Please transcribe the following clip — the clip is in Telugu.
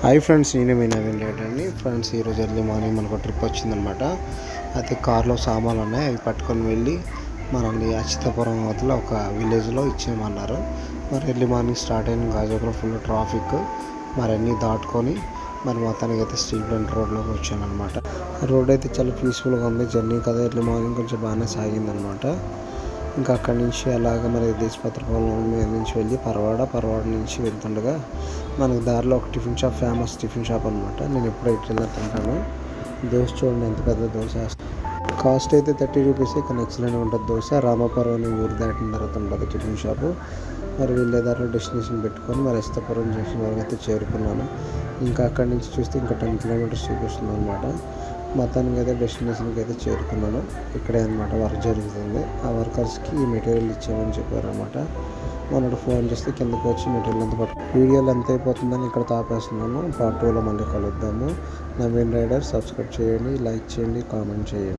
హాయ్ ఫ్రెండ్స్, నేనే మీ నవీన్ రెడ్డి అండి. ఫ్రెండ్స్, ఈరోజు ఎర్లీ మార్నింగ్ మనకు ట్రిప్ వచ్చిందనమాట. అయితే కార్లో సామాన్లు ఉన్నాయి, అవి పట్టుకొని వెళ్ళి మనల్ని అచ్యుతాపురం అవతల ఒక విలేజ్లో ఇచ్చేయమన్నారు. మరి ఎర్లీ మార్నింగ్ స్టార్ట్ అయిన గాజాపురం ఫుల్ ట్రాఫిక్, మరి అన్నీ దాటుకొని మరి మొత్తానికి అయితే స్టీల్ ప్లాంట్ రోడ్లోకి వచ్చానమాట. రోడ్ అయితే చాలా పీస్ఫుల్గా ఉంది. జర్నీ కదా ఎర్లీ మార్నింగ్ కొంచెం బాగానే సాగిందనమాట. ఇంకా అక్కడి నుంచి అలాగ మరి దేశపత్రపాలెం మీద నుంచి వెళ్ళి పరవాడ నుంచి వెళ్తుండగా మనకు దారిలో ఒక tiffin shop, famous tiffin shop అనమాట. నేను ఎప్పుడు ఇట్లా తింటాను. దోశ చూడండి ఎంత పెద్ద దోశ. కాస్ట్ అయితే 30 రూపీసే, కానీ ఎక్సలెంట్గా ఉంటుంది దోశ. రామాపురం అనే ఊరు దాటిన తర్వాత ఉంటుంది టిఫిన్ షాపు. మరి వెళ్ళే దారిలో డెస్టినేషన్ పెట్టుకొని మరి అచ్యుతాపురం జంక్షన్ వరకు అయితే చేరుకున్నాను. ఇంకా అక్కడి నుంచి చూస్తే ఇంకా 10 కిలోమీటర్స్ చూపిస్తుంది అనమాట. మొత్తానికి అయితే డెస్టినేషన్కి అయితే చేరుకున్నాను. ఇక్కడే అనమాట వర్క్ జరుగుతుంది. ఆ వర్కర్స్కి ఈ మెటీరియల్ ఇచ్చామని చెప్పారనమాట. మొన్నటి ఫోన్ చేస్తే కిందకి వచ్చి మెటీరియల్ అంతా వీడియోలు ఎంత అయిపోతుందని ఇక్కడ తాపేస్తున్నాను. పార్ట్ 2లో మళ్ళీ కలుద్దాము. నవీన్ రైడర్ సబ్స్క్రైబ్ చేయండి, లైక్ చేయండి, కామెంట్ చేయండి.